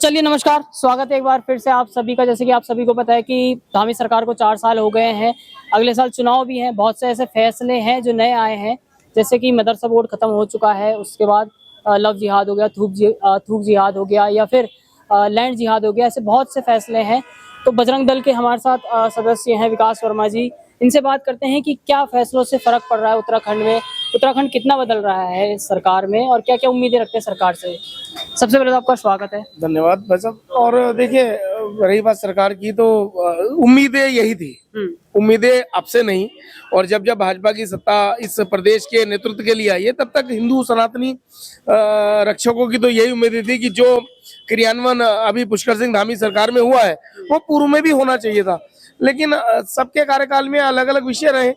चलिए नमस्कार, स्वागत है एक बार फिर से आप सभी का। जैसे कि आप सभी को पता है कि धामी सरकार को 4 साल हो गए हैं। अगले साल चुनाव भी हैं। बहुत से ऐसे फैसले हैं जो नए आए हैं, जैसे कि मदरसा बोर्ड खत्म हो चुका है। उसके बाद लव जिहाद हो गया, थूक जिहाद हो गया, या फिर लैंड जिहाद हो गया। ऐसे बहुत से फैसले हैं। तो बजरंग दल के हमारे साथ सदस्य हैं विकास वर्मा जी। इनसे बात करते हैं कि क्या फैसलों से फर्क पड़ रहा है उत्तराखंड में, उत्तराखंड कितना बदल रहा है इस सरकार में, और क्या क्या उम्मीदें रखते हैं सरकार से। सबसे पहले तो आपका स्वागत है। धन्यवाद भाई साहब। और देखिए, रही बात सरकार की, तो उम्मीदें यही थी। उम्मीदें अब से नहीं। और जब जब भाजपा की सत्ता इस प्रदेश के नेतृत्व के लिए आई है, तब तक हिंदू सनातनी रक्षकों की तो यही उम्मीदें थी कि जो क्रियान्वयन अभी पुष्कर सिंह धामी सरकार में हुआ है, वो पूर्व में भी होना चाहिए था। लेकिन सबके कार्यकाल में अलग अलग विषय रहे,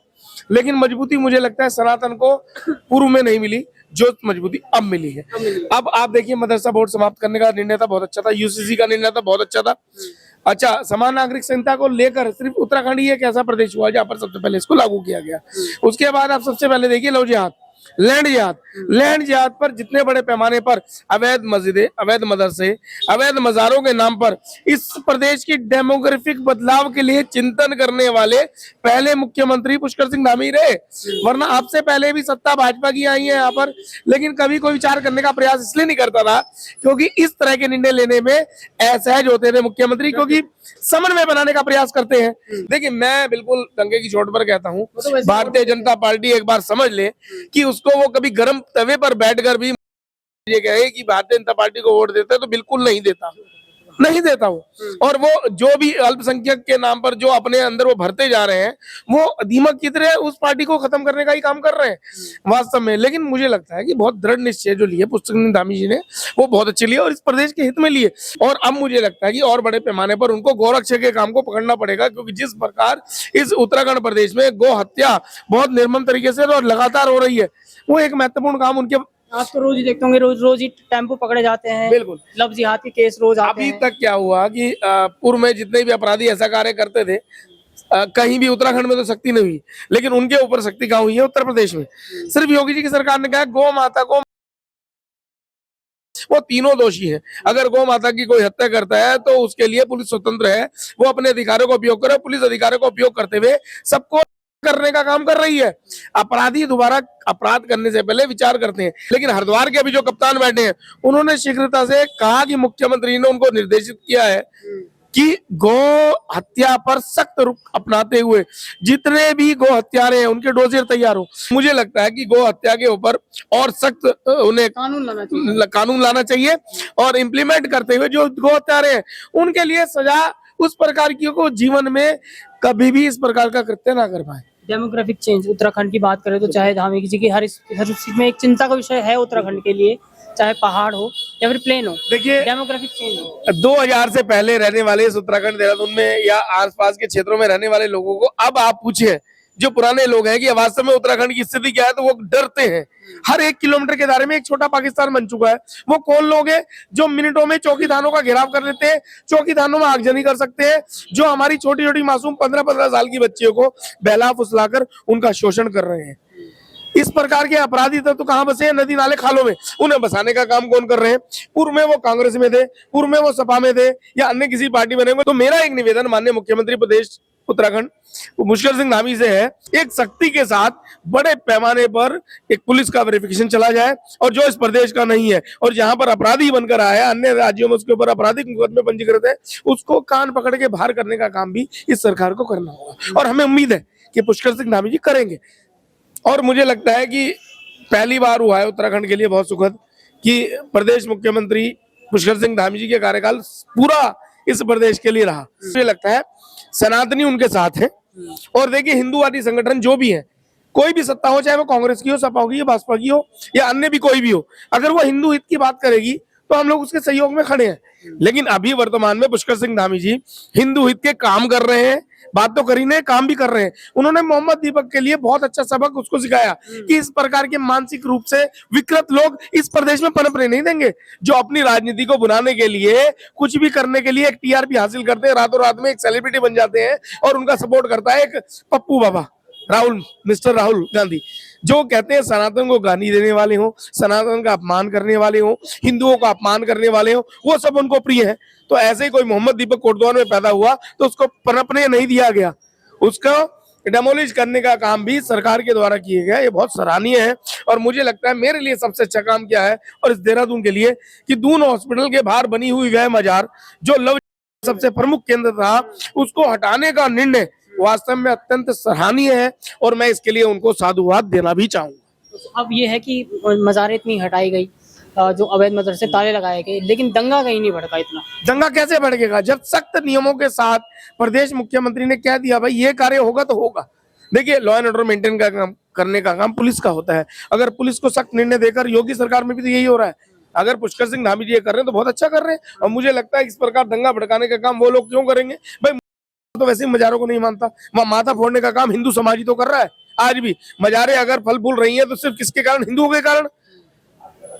लेकिन मजबूती मुझे लगता है सनातन को पूर्व में नहीं मिली, जो मजबूती अब मिली है। अब आप देखिए, मदरसा बोर्ड समाप्त करने का निर्णय था, बहुत अच्छा था। यूसीसी का निर्णय था, बहुत अच्छा था। अच्छा, समान नागरिक संहिता को लेकर सिर्फ उत्तराखंड ही एक ऐसा प्रदेश हुआ जहाँ पर सबसे पहले इसको लागू किया गया। उसके बाद आप सबसे पहले देखिए लव जिहाद, लैंड जिहाद पर जितने बड़े पैमाने पर अवैध मस्जिदें, अवैध मदरसे, अवैध मज़ारों के नाम पर इस प्रदेश की डेमोग्राफिक बदलाव के लिए चिंतन करने वाले पहले मुख्यमंत्री पुष्कर सिंह धामी रहे। वरना आपसे पहले भी सत्ता भाजपा की आई है यहाँ पर, लेकिन कभी कोई विचार करने का प्रयास इसलिए नहीं करता था क्योंकि इस तरह के निर्णय लेने में असहज होते थे मुख्यमंत्री, क्योंकि समन्वय बनाने का प्रयास करते हैं। देखिए, मैं बिल्कुल डंके की चोट पर कहता हूँ, भारतीय जनता पार्टी एक बार समझ ले कि उसको वो कभी गर्म तवे पर बैठकर भी ये कहे कि भारतीय जनता पार्टी को वोट देता है, तो बिल्कुल नहीं देता वो। और वो जो भी अल्पसंख्यक के नाम पर जो अपने अंदर वो भरते जा रहे हैं, वो दीमक की तरह उस पार्टी को खत्म करने का ही काम कर रहे हैं वास्तव में। लेकिन मुझे लगता है कि बहुत दृढ़ निश्चय जो लिए पुष्कर सिंह धामी जी ने, वो बहुत अच्छे लिए और इस प्रदेश के हित में लिए। और अब मुझे लगता है कि और बड़े पैमाने पर उनको गौरक्षा के काम को पकड़ना पड़ेगा, क्योंकि जिस प्रकार इस उत्तराखंड प्रदेश में गौ हत्या बहुत निर्मम तरीके से और लगातार हो रही है, वो एक महत्वपूर्ण काम उनके। आप तो रोज ही देखते होंगे, रोज ही टेम्पो पकड़े जाते हैं। बिल्कुल। लव जिहाद के केस रोज आते अभी हैं। तक क्या हुआ कि पूर्व में जितने भी अपराधी ऐसा कार्य करते थे, कहीं भी उत्तराखंड में तो सख्ती नहीं हुई, लेकिन उनके ऊपर सख्ती कहाँ हुई है? उत्तर प्रदेश में। सिर्फ योगी जी की सरकार ने कहा गौ माता को, वो तीनों दोषी हैं। अगर गौ माता की कोई हत्या करता है तो उसके लिए पुलिस स्वतंत्र है, वो अपने अधिकारों का उपयोग करे। पुलिस अधिकारों का उपयोग करते हुए सबको करने का काम कर रही है। अपराधी दोबारा अपराध करने से पहले विचार करते हैं। लेकिन हरिद्वार के अभी जो कप्तान बैठे हैं, उन्होंने शीघ्रता से कहा कि मुख्यमंत्री ने उनको निर्देशित किया है कि गौ हत्या पर सख्त रुख अपनाते हुए जितने भी गौ हत्यारे हैं उनके डोजियर तैयार हो। मुझे लगता है कि गौ हत्या के ऊपर और सख्त उन्हें कानून लाना चाहिए और इम्प्लीमेंट करते हुए जो गौ हत्यारे हैं उनके लिए सजा उस प्रकार की को जीवन में कभी भी इस प्रकार का कृत्य ना कर पाए। डेमोग्राफिक चेंज उत्तराखंड की बात करें तो चाहे धामी जी की हर चीज में एक चिंता का विषय है उत्तराखंड के लिए, चाहे पहाड़ हो या फिर प्लेन हो। देखिए, डेमोग्राफिक चेंज हो, 2000 से पहले रहने वाले इस उत्तराखंड देहरादून में या आसपास के क्षेत्रों में रहने वाले लोगों को अब आप पूछिए, जो पुराने लोग हैं, कि वास्तव में उत्तराखंड की स्थिति क्या है, तो वो डरते हैं। हर 1 किलोमीटर के दायरे में एक छोटा पाकिस्तान बन चुका है। वो कौन लोग हैं जो मिनटों में चौकी थानों का घेराव कर लेते हैं, चौकी थानों में आगजनी कर सकते हैं, जो हमारी छोटी छोटी मासूम 15-15 साल की बच्चियों को बहला फुसलाकर उनका शोषण कर रहे हैं। इस प्रकार के अपराधी तो कहां बसे हैं? नदी नाले खालों में। उन्हें बसाने का काम कौन कर रहे हैं? पूर्व में वो कांग्रेस में थे, पूर्व में वो सपा में थे, या अन्य किसी पार्टी में। तो मेरा एक निवेदन माननीय मुख्यमंत्री प्रदेश उत्तराखंड पुष्कर सिंह धामी से है, एक सख्ती के साथ बड़े पैमाने पर एक पुलिस का वेरिफिकेशन चला जाए, और जो इस प्रदेश का नहीं है और जहां पर अपराधी बनकर आया, अन्य राज्यों में उसके ऊपर आपराधिक मुकदमे पंजीकृत है, उसको कान पकड़ के बाहर करने का काम भी इस सरकार को करना होगा। और हमें उम्मीद है कि पुष्कर सिंह धामी जी करेंगे। और मुझे लगता है कि पहली बार हुआ है उत्तराखंड के लिए बहुत सुखद कि प्रदेश मुख्यमंत्री पुष्कर सिंह धामी जी के कार्यकाल पूरा इस प्रदेश के लिए रहा। मुझे लगता है सनातनी उनके साथ है। और देखिए, हिंदूवादी संगठन जो भी है, कोई भी सत्ता हो, चाहे वो कांग्रेस की हो, सपा की हो, भाजपा की हो, या अन्य भी कोई भी हो, अगर वो हिंदू हित की बात करेगी तो हम लोग उसके सहयोग में खड़े हैं। लेकिन अभी वर्तमान में पुष्कर सिंह धामी जी हिंदू हित के काम कर रहे हैं, बात तो करी नहीं, काम भी कर रहे हैं। उन्होंने मोहम्मद दीपक के लिए बहुत अच्छा सबक उसको सिखाया कि इस प्रकार के मानसिक रूप से विकृत लोग इस प्रदेश में पनपने नहीं देंगे, जो अपनी राजनीति को बनाने के लिए, कुछ भी करने के लिए एक टीआरपी हासिल करते हैं, रातों रात में एक सेलिब्रिटी बन जाते हैं, और उनका सपोर्ट करता है एक पप्पू बाबा। मिस्टर राहुल गांधी, जो कहते हैं सनातन को गाली देने वाले हो, सनातन का अपमान करने वाले हो, हिंदुओं का अपमान करने वाले हो, वो सब उनको प्रिय है। तो ऐसे ही कोई मोहम्मद दीपक कोटद्वार में पैदा हुआ तो उसको पनपने नहीं दिया गया, उसका डेमोलिश करने का काम भी सरकार के द्वारा किया गया। ये बहुत सराहनीय है। और मुझे लगता है मेरे लिए सबसे अच्छा काम क्या है और इस देहरादून के लिए कि दून हॉस्पिटल के बाहर बनी हुई वह मजार जो लव सबसे प्रमुख केंद्र था, उसको हटाने का निर्णय वास्तव में अत्यंत सराहनीय है और मैं इसके लिए उनको साधुवाद देना भी चाहूंगा। अब ये है कि मज़ारें इतनी हटाई गई, जो अवैध मदरसे ताले लगाए गए, लेकिन दंगा कहीं नहीं भड़का इतना। दंगा कैसे भड़केगा जब सख्त नियमों के साथ प्रदेश मुख्यमंत्री ने कह दिया भाई ये कार्य होगा तो होगा। देखिए, लॉ एंड ऑर्डर मेंटेन का काम करने का काम पुलिस का होता है। अगर पुलिस को सख्त निर्णय देकर, योगी सरकार में भी तो यही हो रहा है, अगर पुष्कर सिंह धामी जी ये कर रहे हैं तो बहुत अच्छा कर रहे हैं। और मुझे लगता है इस प्रकार दंगा भड़काने का काम वो लोग क्यों करेंगे भाई। तो वैसे ही मजारों को नहीं मानता, वहां माथा फोड़ने का काम हिंदू समाज ही तो कर रहा है। आज भी मजारें अगर फल फूल रही हैं तो सिर्फ किसके कारण, हिंदुओं के कारण।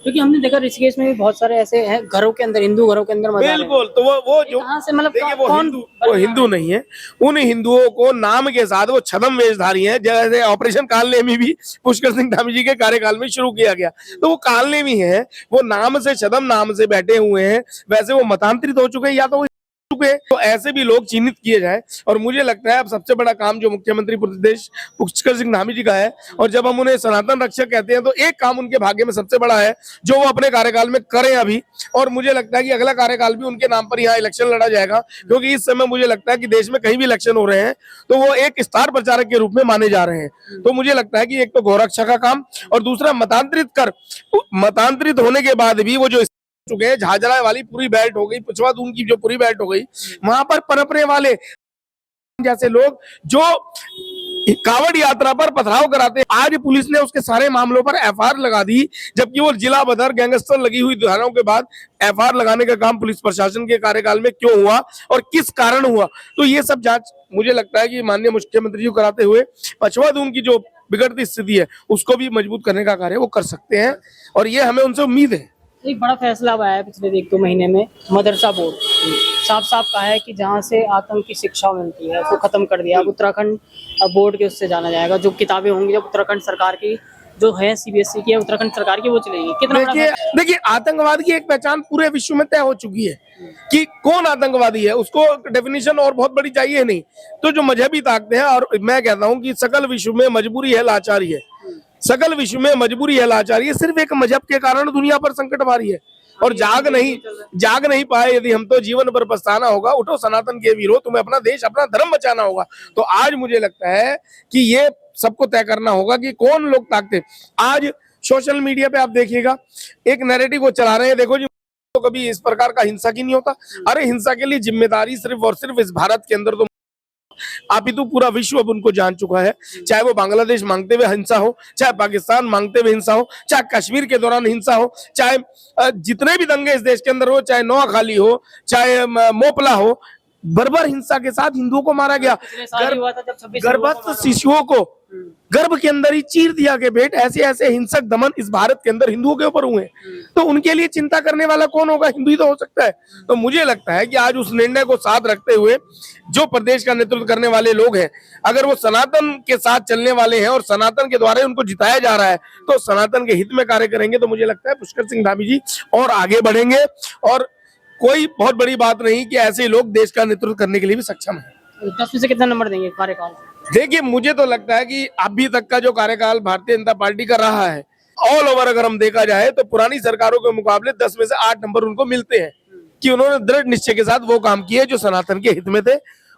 क्योंकि हमने देखा ऋषिकेश में भी बहुत सारे ऐसे हैं घरों के अंदर, हिंदू घरों के अंदर मज़ार हैं। बिल्कुल, तो वो जो कहाँ से मतलब देखिए कौन वो हिंदू नहीं है। उन हिंदुओं को नाम के साथ वो छद्म वेशधारी हैं, जैसे ऑपरेशन कालनेमी भी पुष्कर सिंह धामी जी के कार्यकाल में शुरू किया गया, तो वो कालनेमी है, वो नाम से, छद्म नाम से बैठे हुए हैं। वैसे वो मतांतरित हो चुके हैं या तो वो चुके, तो ऐसे भी लोग चिन्हित किए जाए। और मुझे लगता है अब सबसे बड़ा काम जो मुख्यमंत्री प्रदेश पुष्कर सिंह धामी जी का है, और जब हम उन्हें सनातन रक्षक कहते हैं तो एक काम उनके भाग्य में सबसे बड़ा है जो वो अपने कार्यकाल में करें अभी। और मुझे लगता है कि अगला कार्यकाल भी उनके नाम पर यहाँ इलेक्शन लड़ा जाएगा, क्योंकि इस समय मुझे लगता है कि देश में कहीं भी इलेक्शन हो रहे हैं तो वो एक स्टार प्रचारक के रूप में माने जा रहे हैं। तो मुझे लगता है कि एक तो गौरक्षा का काम, और दूसरा मतांतरित होने के बाद भी वो जो चुके हैं, झाझरा वाली पूरी बेल्ट हो गई, पुछवा दून की जो पूरी बेल्ट हो गई, वहां पर पनपने वाले जैसे लोग जो कावड़ यात्रा पर पथराव कराते हैं, आज पुलिस ने उसके सारे मामलों पर एफआईआर लगा दी, जबकि वो जिला बदर गैंगस्टर लगी हुई धाराओं के बाद एफआईआर लगाने का काम पुलिस प्रशासन के कार्यकाल में क्यों हुआ और किस कारण हुआ। तो ये सब जांच मुझे लगता है कि माननीय मुख्यमंत्री जी कराते हुए पछवा दून की जो बिगड़ती स्थिति है उसको भी मजबूत करने का कार्य वो कर सकते हैं, और ये हमें उनसे उम्मीद है। एक बड़ा फैसला आया है पिछले 1-2 महीने में, मदरसा बोर्ड साफ साफ कहा है कि जहां से आतंक की शिक्षा मिलती है उसको खत्म कर दिया। अब उत्तराखंड बोर्ड के उससे जाना जाएगा, जो किताबें होंगी जब उत्तराखंड सरकार की जो है, सीबीएसई की है, उत्तराखंड सरकार की, वो चलेगी। कितना देखिए आतंकवाद की एक पहचान पूरे विश्व में तय हो चुकी है कि कौन आतंकवादी है, उसको डेफिनेशन और बहुत बड़ी चाहिए नहीं। तो जो मजहबी ताकतें हैं, और मैं कहता हूँ कि सकल विश्व में मजबूरी है, लाचारी है, सकल विश्व में मजबूरी है, लाचारी है, सिर्फ एक मजहब के कारण दुनिया पर संकट भारी है और जाग नहीं पाए यदि हम तो जीवन पर पछताना होगा। उठो सनातन के वीरों, तुम्हें अपना देश अपना धर्म बचाना होगा। तो आज मुझे लगता है कि ये सबको तय करना होगा कि कौन लोग ताकते। आज सोशल मीडिया पे आप देखिएगा एक नैरेटिव वो चला रहे हैं, देखो जी तो कभी इस प्रकार का हिंसा की नहीं होता। अरे हिंसा के लिए जिम्मेदारी सिर्फ और सिर्फ इस भारत के अंदर तो आप ही तो पूरा विश्व अब उनको जान चुका है, चाहे वो बांग्लादेश मांगते हुए हिंसा हो, चाहे पाकिस्तान मांगते हुए हिंसा हो, चाहे कश्मीर के दौरान हिंसा हो, चाहे जितने भी दंगे इस देश के अंदर हो, चाहे नोआखाली हो, चाहे मोपला हो, बर्बर हिंसा के साथ हिंदुओं को मारा गया। गर्भस्थ शिशुओं को गर्भ के अंदर ही चीर दिया के बेट, ऐसे ऐसे हिंसक दमन इस भारत के अंदर हिंदुओं के ऊपर हुए, तो उनके लिए चिंता करने वाला कौन होगा? हिंदू ही तो हो सकता है। तो मुझे लगता है कि आज उस निर्णय को साथ रखते हुए जो प्रदेश का नेतृत्व करने वाले लोग हैं, अगर वो सनातन के साथ चलने वाले हैं और सनातन के द्वारा उनको जिताया जा रहा है तो सनातन के हित में कार्य करेंगे, तो मुझे लगता है पुष्कर सिंह धामी जी और आगे बढ़ेंगे। और कोई बहुत बड़ी बात नहीं कि ऐसे लोग देश का नेतृत्व करने के लिए भी सक्षम है। 10 में से कितना नंबर देंगे कार्यकाल? देखिए, मुझे तो लगता है कि अभी तक का जो कार्यकाल भारतीय जनता पार्टी का रहा है, ऑल ओवर अगर हम देखा जाए तो पुरानी सरकारों के मुकाबले 10 में से 8 नंबर उनको मिलते हैं कि उन्होंने दृढ़ निश्चय के साथ वो काम किए जो सनातन के हित में थे,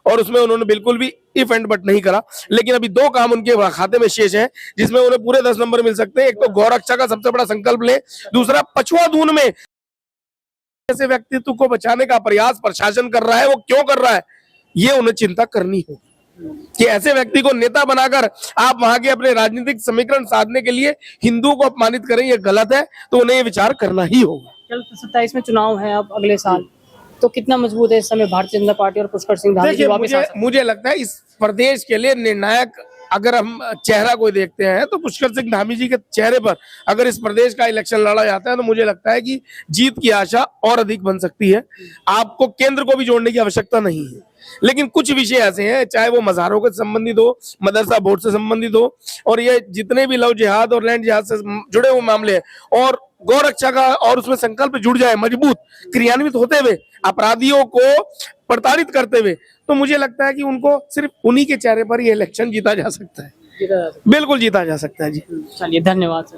और उसमें उन्होंने बिल्कुल भी इफ एंड बट नहीं करा। लेकिन अभी 2 काम उनके खाते में शेष हैं जिसमें उन्हें पूरे 10 नंबर मिल सकते हैं। एक तो गौरक्षा का सबसे बड़ा संकल्प ले, दूसरा पछुआ दून में ऐसे व्यक्तित्व को बचाने का प्रयास प्रशासन कर रहा है, वो क्यों कर रहा है ये उन्हें चिंता करनी होगी कि ऐसे व्यक्ति को नेता बनाकर आप वहां के अपने राजनीतिक समीकरण साधने के लिए हिंदुओं को अपमानित करें, ये गलत है। तो उन्हें ये विचार करना ही होगा। कल 27 में चुनाव है अब अगले साल, तो कितना मजबूत है इस समय भारतीय जनता पार्टी और पुष्कर सिंह धामी जी वापस आ सकते हैं? मुझे लगता है इस प्रदेश के लिए निर्णायक अगर हम चेहरा कोई देखते हैं तो पुष्कर सिंह धामी जी के चेहरे पर अगर इस प्रदेश का इलेक्शन लड़ा जाता है तो मुझे लगता है कि जीत की आशा और अधिक बन सकती है। आपको केंद्र को भी जोड़ने की आवश्यकता नहीं है। लेकिन कुछ विषय ऐसे हैं, चाहे वो मज़ारों से संबंधित हो, मदरसा बोर्ड से संबंधित हो, और ये जितने भी लव जिहाद और लैंड जिहाद से जुड़े हुए मामले हैं, और गौ रक्षा का और उसमें संकल्प जुड़ जाए मजबूत, क्रियान्वित होते हुए, अपराधियों को प्रताड़ित करते हुए, तो मुझे लगता है कि उनको सिर्फ उन्हीं के चेहरे पर ये इलेक्शन जीता जा सकता है। बिल्कुल जीता जा सकता है जी। चलिए, धन्यवाद सर।